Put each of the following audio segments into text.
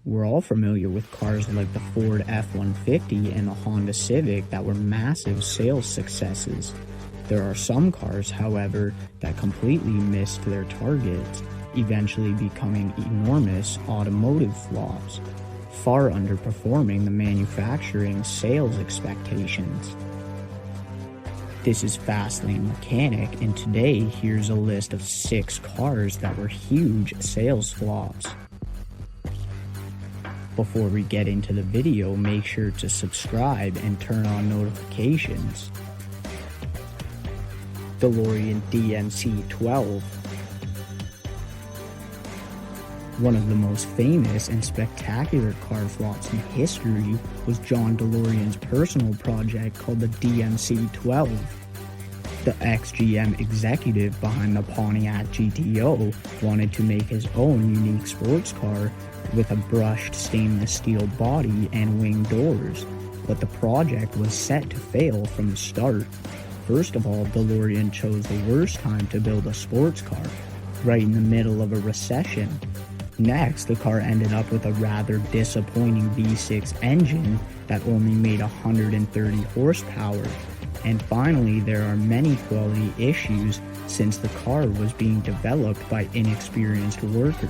We're all familiar with cars like the Ford F-150 and the Honda Civic that were massive sales successes. There are some cars, however, that completely missed their targets, eventually becoming enormous automotive flops, far underperforming the manufacturing sales expectations. This is Fastlane Mechanic, and today here's a list of 6 cars that were huge sales flops. Before we get into the video, make sure to subscribe and turn on notifications. DeLorean DMC-12. One of the most famous and spectacular car flops in history was John DeLorean's personal project called the DMC-12. The ex-GM executive behind the Pontiac GTO wanted to make his own unique sports car with a brushed stainless steel body and wing doors, but the project was set to fail from the start. First of all, DeLorean chose the worst time to build a sports car, right in the middle of a recession. Next, the car ended up with a rather disappointing V6 engine that only made 130 horsepower. And finally, there are many quality issues since the car was being developed by inexperienced workers.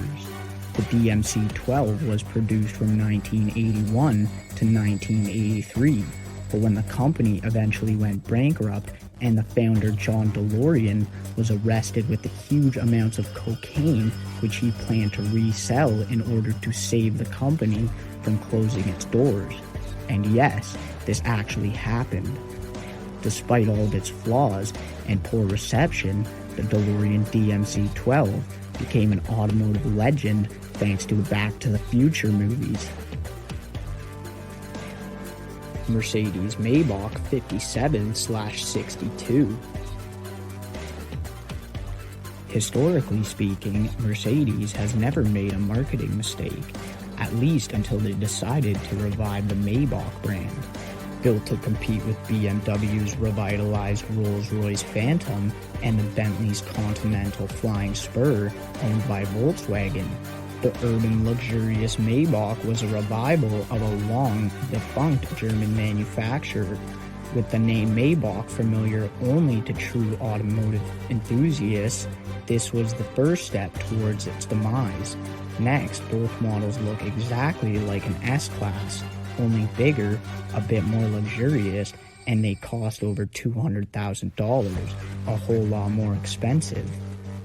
The DMC-12 was produced from 1981 to 1983, but when the company eventually went bankrupt and the founder John DeLorean was arrested with the huge amounts of cocaine which he planned to resell in order to save the company from closing its doors. And yes, this actually happened. Despite all of its flaws and poor reception, the DeLorean DMC-12 became an automotive legend thanks to Back to the Future movies. Mercedes Maybach 57/62. Historically speaking, Mercedes has never made a marketing mistake, at least until they decided to revive the Maybach brand. Built to compete with BMW's revitalized Rolls-Royce Phantom and the Bentley's Continental Flying Spur owned by Volkswagen, the urban luxurious Maybach was a revival of a long-defunct German manufacturer. With the name Maybach familiar only to true automotive enthusiasts, this was the first step towards its demise. Next, both models look exactly like an S-Class, only bigger, a bit more luxurious, and they cost over $200,000, a whole lot more expensive.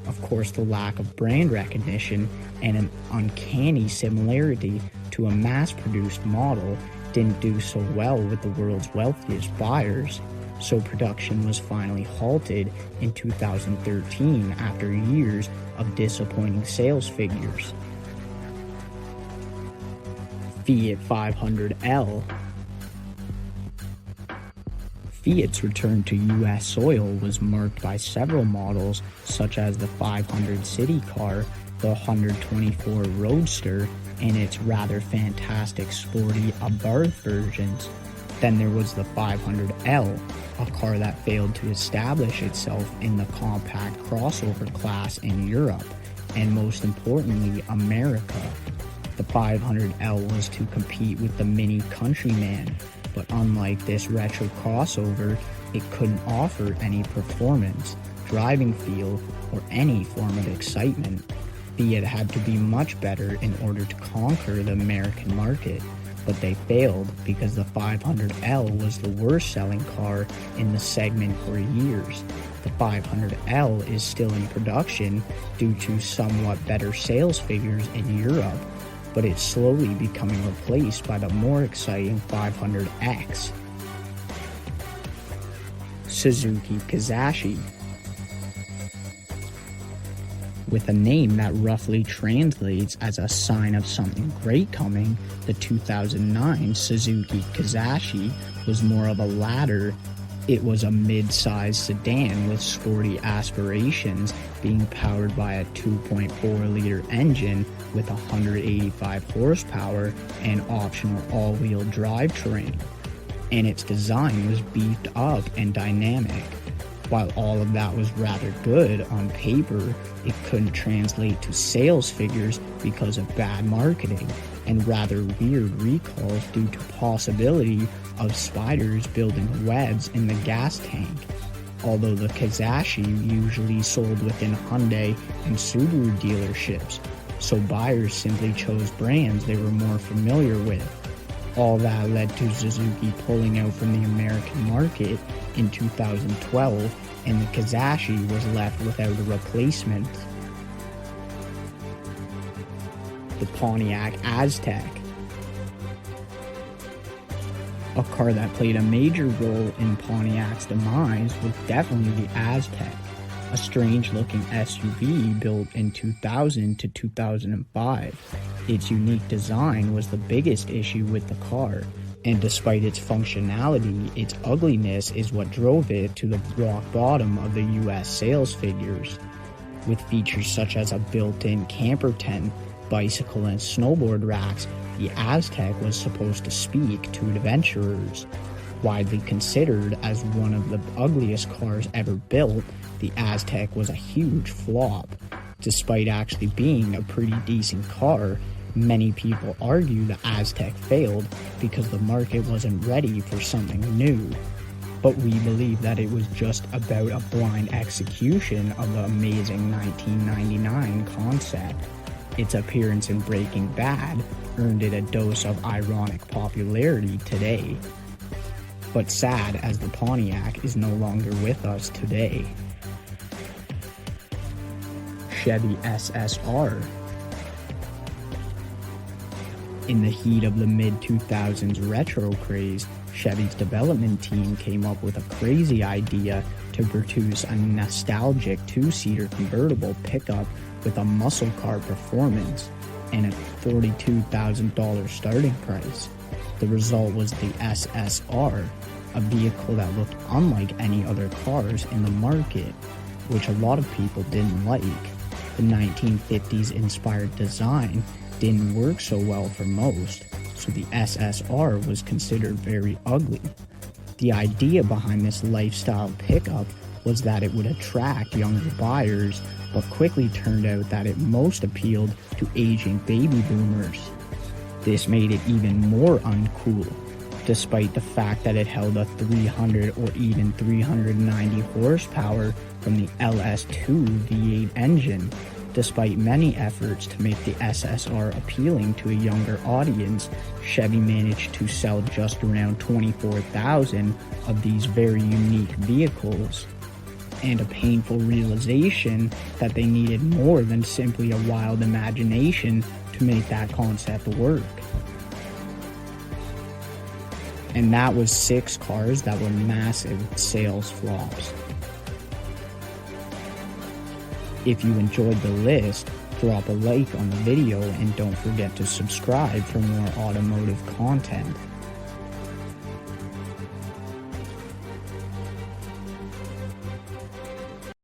Of course, the lack of brand recognition and an uncanny similarity to a mass-produced model didn't do so well with the world's wealthiest buyers, so production was finally halted in 2013 after years of disappointing sales figures. Fiat 500L. Fiat's return to U.S. soil was marked by several models such as the 500 City Car, the 124 Roadster, and its rather fantastic sporty Abarth versions. Then there was the 500L, a car that failed to establish itself in the compact crossover class in Europe, and most importantly, America. The 500L was to compete with the Mini Countryman, but unlike this retro crossover, it couldn't offer any performance, driving feel, or any form of excitement. Fiat had to be much better in order to conquer the American market, but they failed because the 500L was the worst selling car in the segment for years. The 500L is still in production due to somewhat better sales figures in Europe, but it's slowly becoming replaced by the more exciting 500X. Suzuki Kizashi. With a name that roughly translates as a sign of something great coming, the 2009 Suzuki Kizashi was more of a ladder. It was a mid-sized sedan with sporty aspirations, being powered by a 2.4-liter engine with 185 horsepower and optional all-wheel drivetrain. And its design was beefed up and dynamic. While all of that was rather good on paper, it couldn't translate to sales figures because of bad marketing and rather weird recalls due to possibility of spiders building webs in the gas tank. Although the Kizashi usually sold within Hyundai and Subaru dealerships, so buyers simply chose brands they were more familiar with. All that led to Suzuki pulling out from the American market in 2012, and the Kizashi was left without a replacement. The Pontiac Aztek. A car that played a major role in Pontiac's demise was definitely the Aztek, a strange-looking SUV built in 2000 to 2005. Its unique design was the biggest issue with the car, and despite its functionality, its ugliness is what drove it to the rock bottom of the US sales figures. With features such as a built-in camper tent, bicycle and snowboard racks, the Aztek was supposed to speak to adventurers. Widely considered as one of the ugliest cars ever built, the Aztek was a huge flop. Despite actually being a pretty decent car, many people argue the Aztek failed because the market wasn't ready for something new. But we believe that it was just about a blind execution of the amazing 1999 concept. Its appearance in Breaking Bad earned it a dose of ironic popularity today. But sad as the Pontiac is no longer with us today. Chevy SSR. In the heat of the mid-2000s retro craze, Chevy's development team came up with a crazy idea to produce a nostalgic two-seater convertible pickup with a muscle car performance and a $42,000 starting price. The result was the SSR, a vehicle that looked unlike any other cars in the market, which a lot of people didn't like. The 1950s inspired design didn't work so well for most, so the SSR was considered very ugly. The idea behind this lifestyle pickup was that it would attract younger buyers, but quickly turned out that it most appealed to aging baby boomers. This made it even more uncool, despite the fact that it held a 300 or even 390 horsepower from the LS2 V8 engine. Despite many efforts to make the SSR appealing to a younger audience, Chevy managed to sell just around 24,000 of these very unique vehicles, and a painful realization that they needed more than simply a wild imagination to make that concept work. And that was 6 cars that were massive sales flops. If you enjoyed the list, drop a like on the video and don't forget to subscribe for more automotive content.